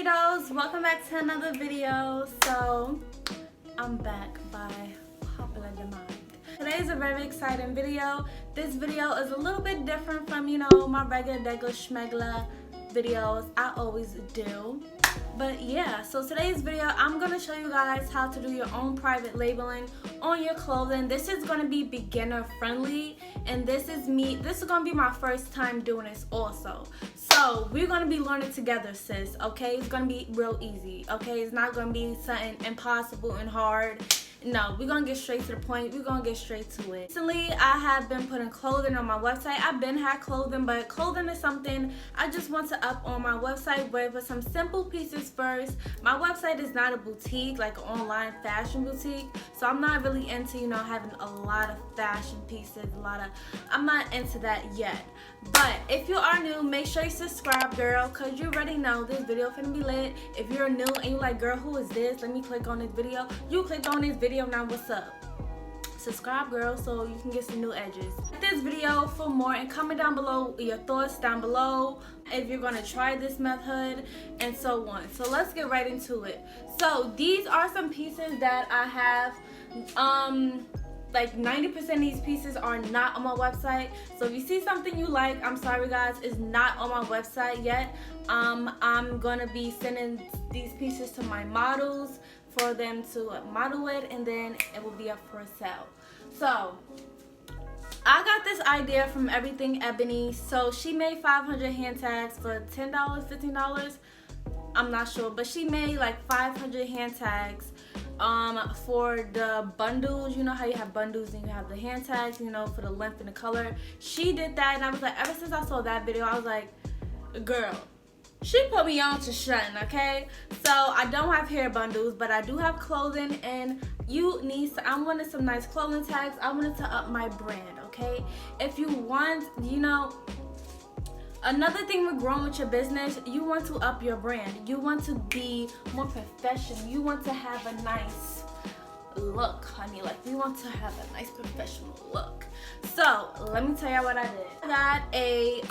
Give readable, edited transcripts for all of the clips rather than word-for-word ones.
Hey dolls, welcome back to another video. So I'm back by popular demand. Today is a very exciting video. This video is a little bit different from, my regular schmegler videos I always do. But yeah, so today's video I'm going to show you guys how to do your own private labeling on your clothing. This is going to be beginner friendly, and this is going to be my first time doing this also. So we're going to be learning together, sis, okay? It's going to be real easy, okay? It's not going to be something impossible and hard. No, we're going to get straight to the point. We're going to get straight to it. Recently, I have been putting clothing on my website. I've been had clothing, but clothing is something I just want to up on my website with some simple pieces first. My website is not a boutique, like an online fashion boutique. So I'm not really into, having a lot of fashion pieces, I'm not into that yet. But if you are new, make sure you subscribe, girl, because you already know this video finna be lit. If you're new and you're like, girl, who is this? Let me click on this video. You clicked on this video, now what's up? Subscribe, girl, so you can get some new edges. Like this video for more, and comment down below your thoughts down below if you're gonna try this method and so on. So let's get right into it. So these are some pieces that I have. Like 90% of these pieces are not on my website. So if you see something you like, I'm sorry guys, it's not on my website yet. I'm gonna be sending these pieces to my models for them to model it, and then it will be up for sale. So I got this idea from Everything Ebony. So she made 500 hand tags for $10, $15. I'm not sure, but she made like 500 hand tags for the bundles. You know how you have bundles and you have the hand tags, for the length and the color. She did that, and I was like, ever since I saw that video, I was like, girl, she put me on to shun, okay? So I don't have hair bundles, but I do have clothing, and I wanted some nice clothing tags. I wanted to up my brand, okay? If you want, another thing with growing with your business, you want to up your brand. You want to be more professional. You want to have a nice look, honey. Like, we want to have a nice professional look. So let me tell you what I did. I got a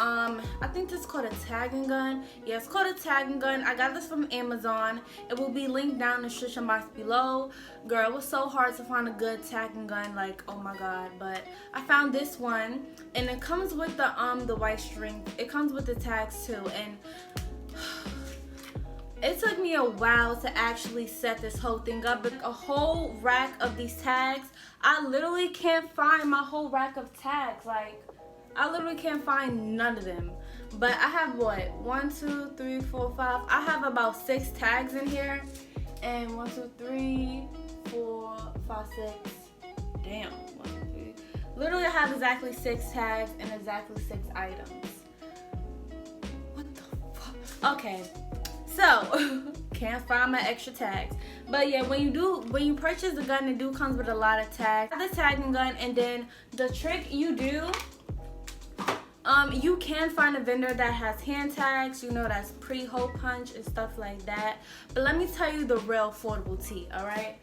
I think this is called a tagging gun. Yeah, it's called a tagging gun. I got this from Amazon. It will be linked down in the description box below. Girl, it was so hard to find a good tagging gun, like, oh my god. But I found this one, and it comes with the white string. It comes with the tags too, and it took me a while to actually set this whole thing up. But a whole rack of these tags, I literally can't find my whole rack of tags. Like, I literally can't find none of them. But I have what? 1, 2, 3, 4, 5. I have about 6 tags in here. And 1, 2, 3, 4, 5, 6. Damn. 1, 2, 3. Literally, I have exactly 6 tags and exactly 6 items. What the fuck? Okay. So, can't find my extra tags. But yeah, when you purchase the gun, it comes with a lot of tags. The tagging gun, and then the trick you do, you can find a vendor that has hand tags, that's pre-hole punch and stuff like that. But let me tell you the real affordable tea, alright?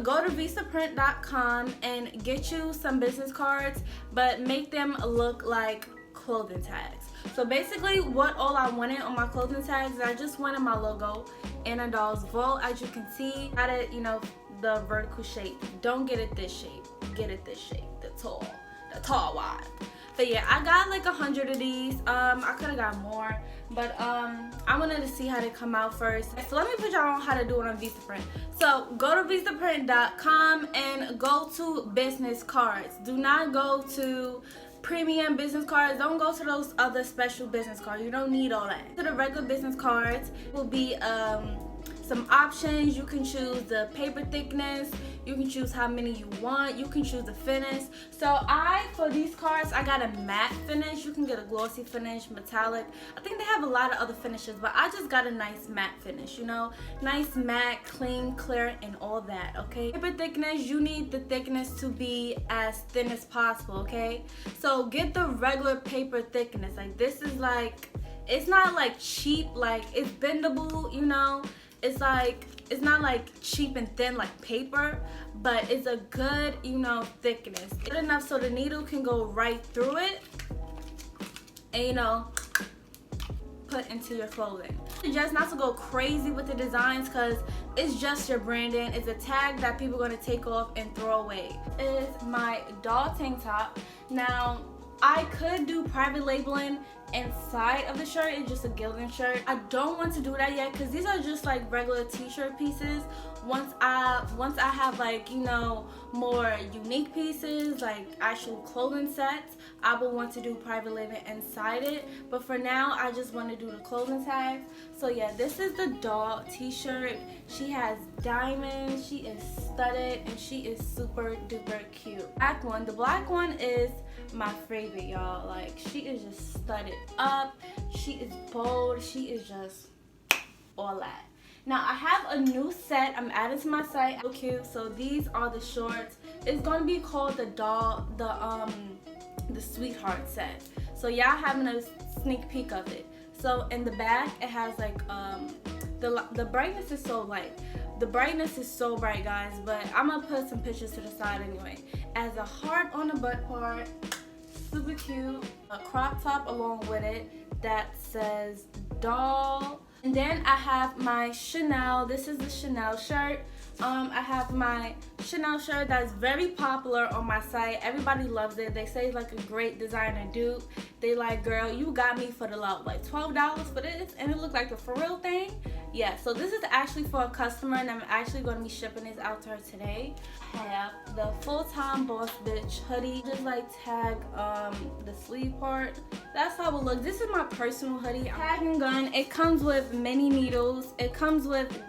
Go to visaprint.com and get you some business cards, but make them look like clothing tags. So basically all I wanted on my clothing tags, I just wanted my logo and a doll's vault. As you can see, got it, the vertical shape. Don't get it this shape. Get it this shape, the tall one. But yeah, I got like 100 of these. I could have got more, but I wanted to see how they come out first. So let me put y'all on how to do it on Visaprint. So go to visaprint.com and go to business cards. Do not go to premium business cards. Don't go to those other special business cards. You don't need all that. To the regular business cards will be some options. You can choose the paper thickness. You can choose how many you want. You can choose the finish. So for these cards, I got a matte finish. You can get a glossy finish, metallic. I think they have a lot of other finishes, but I just got a nice matte finish, nice matte, clean, clear, and all that, okay? Paper thickness, you need the thickness to be as thin as possible, okay? So get the regular paper thickness. Like, this is like, it's not like cheap, like it's bendable, It's like, it's not like cheap and thin like paper, but it's a good, thickness. Good enough so the needle can go right through it and, put into your clothing. Just not to go crazy with the designs because it's just your branding. It's a tag that people are going to take off and throw away. This is my doll tank top. Now, I could do private labeling inside of the shirt. It's just a Gildan shirt. I don't want to do that yet because these are just like regular t-shirt pieces. Once I have, like, you know, more unique pieces, like actual clothing sets, I will want to do private labeling inside it. But for now, I just want to do the clothing tags. So yeah, this is the doll t-shirt. She has diamonds, she is studded, and she is super duper cute. The black one is my favorite, y'all. Like, she is just studded up, she is bold, she is just all that. Now I have a new set I'm adding to my site. So cute. So these are the shorts. It's gonna be called the sweetheart set. So y'all having a sneak peek of it. So in the back it has like the brightness is so light. The brightness is so bright, guys, but I'm gonna put some pictures to the side anyway. As a heart on the butt part, super cute. A crop top along with it that says doll. And then I have my Chanel. This is the Chanel shirt. I have my Chanel shirt that's very popular on my site. Everybody loves it. They say it's like a great designer dupe. They like, girl, you got me for the low. Like $12 for this, and it looked like a for real thing. Yeah, so this is actually for a customer, and I'm actually going to be shipping this out to her today. I have the Full-Time Boss Bitch hoodie. Just like tag the sleeve part. That's how it looks. This is my personal hoodie. Tag and gun. It comes with many needles. It comes with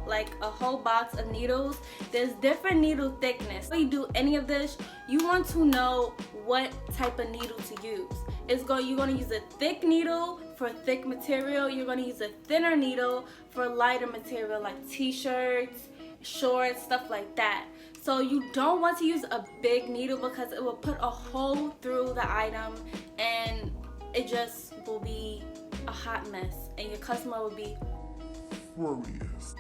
like a whole box of needles. There's different needle thickness. When you do any of this, you want to know what type of needle to use. You're going to use a thick needle for thick material. You're going to use a thinner needle for lighter material like t-shirts, shorts, stuff like that. So you don't want to use a big needle because it will put a hole through the item and it just will be a hot mess and your customer will be furious.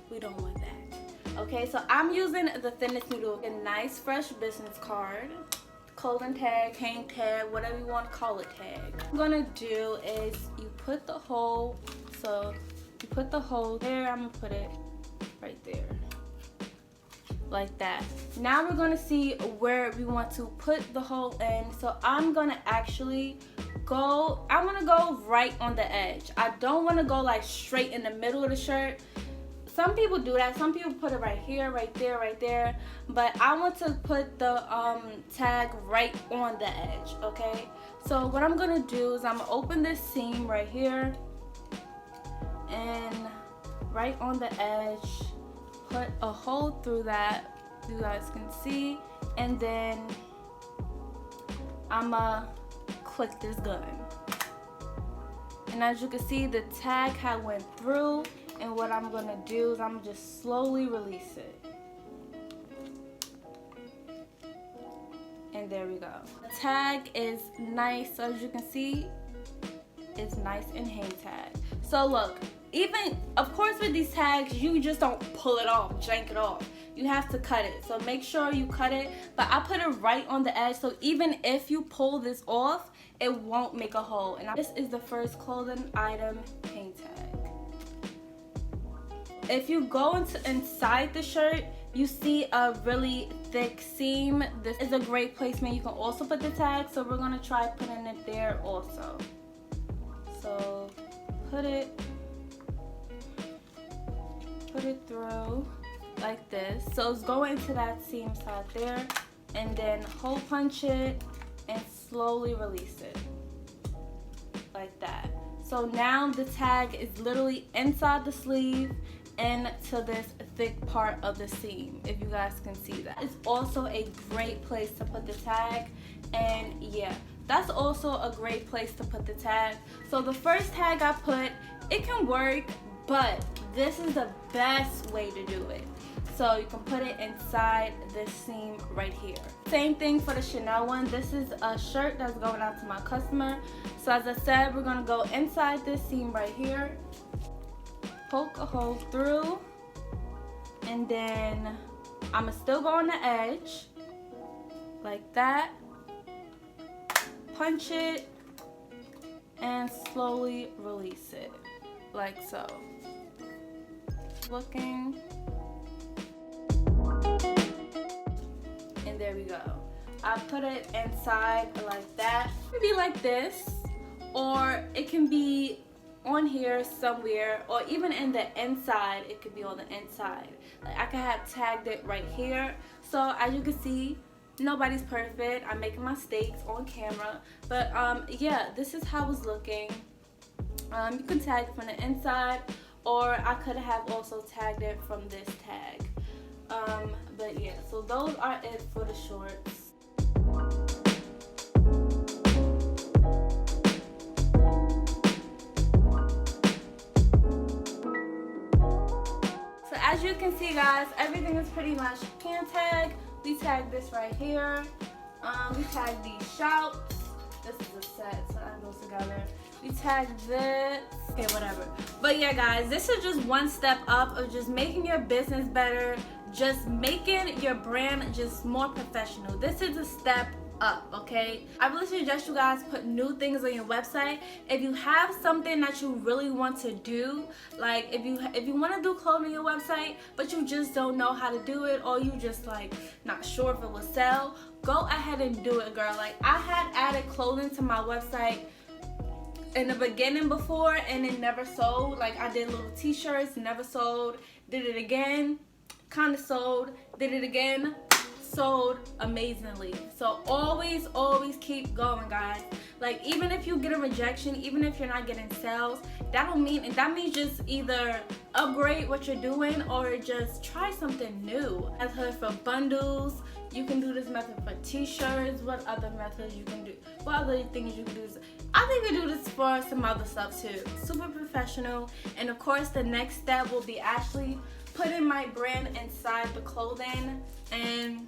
We don't want that. Okay, so I'm using the thinnest needle. A nice fresh business card, clothing tag, hang tag, whatever you want to call it tag. What I'm gonna do is you put the hole, so you put the hole there. I'm gonna put it right there, like that. Now we're gonna see where we want to put the hole in. So I'm gonna actually I want to go right on the edge. I don't want to go like straight in the middle of the shirt. Some people do that. Some people put it right here, right there, right there. But I want to put the tag right on the edge, okay? So what I'm going to do is I'm going to open this seam right here. And right on the edge, put a hole through that, you guys can see. And then I'm going to click this gun. And as you can see, the tag had went through. And what I'm gonna do is I'm just slowly release it. And there we go. The tag is nice, so as you can see, it's nice and hang tag. So look, even, of course with these tags, you just don't pull it off, jank it off. You have to cut it, so make sure you cut it. But I put it right on the edge, so even if you pull this off, it won't make a hole. And this is the first clothing item hang tag. If you go inside the shirt, you see a really thick seam. This is a great placement. You can also put the tag, so we're gonna try putting it there also. So put it through like this. So it's going into that seam side there, and then hole punch it and slowly release it like that. So now the tag is literally inside the sleeve into this thick part of the seam, if you guys can see that. It's also a great place to put the tag, and yeah, that's also a great place to put the tag. So the first tag I put, it can work, but this is the best way to do it. So you can put it inside this seam right here. Same thing for the Chanel one. This is a shirt that's going out to my customer. So as I said, we're gonna go inside this seam right here, poke a hole through, and then I'ma still go on the edge like that, punch it, and slowly release it. like so. Looking. And there we go. I put it inside like that. It could be like this, or it can be on here somewhere, or even in the inside. It could be on the inside. Like I could have tagged it right here. So as you can see, nobody's perfect. I'm making mistakes on camera, but yeah, this is how it's looking. You can tag it from the inside, or I could have also tagged it from this tag. But yeah, so those are it for the shorts. So as you can see, guys, everything is pretty much hand tag. We tag this right here. We tag these shouts. This is a set, so that goes together. We tag this. Okay, whatever. But yeah, guys, this is just one step up of just making your business better, just making your brand just more professional. This is a step up, okay? I really suggest you guys put new things on your website. If you have something that you really want to do, like if you want to do clothing on your website, but you just don't know how to do it, or you just like not sure if it will sell, go ahead and do it, girl. Like I had added clothing to my website in the beginning before, and it never sold. Like I did little t-shirts, never sold. Did it again, kind of sold. Did it again, sold amazingly. So always keep going, guys. Like even if you get a rejection, even if you're not getting sales, that means just either upgrade what you're doing or just try something new. Method for bundles, you can do this method for t-shirts. What other methods you can do? What other things you can do? I think we do this for some other stuff too. Super professional. And of course the next step will be actually putting my brand inside the clothing. And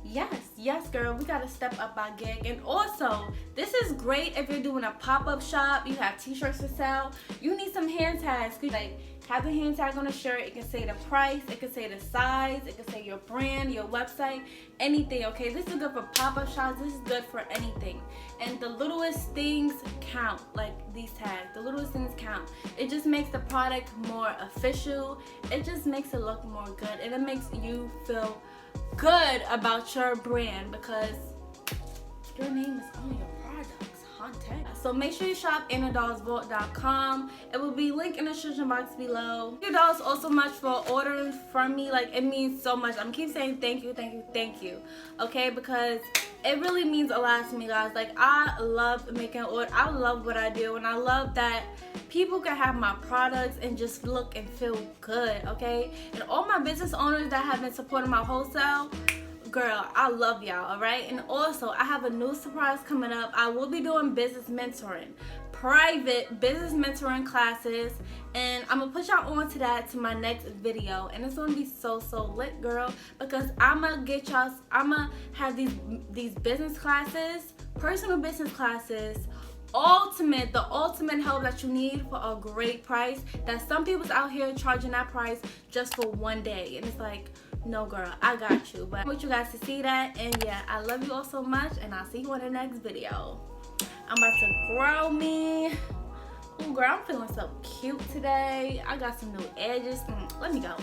yes girl, we gotta step up our gig. And also, this is great if you're doing a pop-up shop, you have t-shirts to sell, you need some hand tags. Like have the hand tag on a shirt, it can say the price, it can say the size, it can say your brand, your website, anything, okay? This is good for pop-up shops, this is good for anything. And the littlest things count, like these tags, the littlest things count. It just makes the product more official, it just makes it look more good, and it makes you feel good about your brand because your name is on your products, hunted. So make sure you shop AnnaDollsVault.com. It will be linked in the description box below. Thank you dolls all so much for ordering from me. Like it means so much. I'm keep saying thank you, okay, because it really means a lot to me, guys. Like I love making orders. I love what I do, and I love that people can have my products and just look and feel good, okay? And all my business owners that have been supporting my wholesale, girl, I love y'all, all right? And also, I have a new surprise coming up. I will be doing business mentoring, private business mentoring classes, and I'm gonna put y'all on to that to my next video. And it's gonna be so lit, girl, because I'ma have these business classes, personal business classes, the ultimate help that you need for a great price, that some people's out here charging that price just for one day. And it's like, no girl, I got you. But I want you guys to see that. And yeah, I love you all so much, and I'll see you in the next video. I'm about to grow me. Oh girl, I'm feeling so cute today. I got some new edges. Let me go.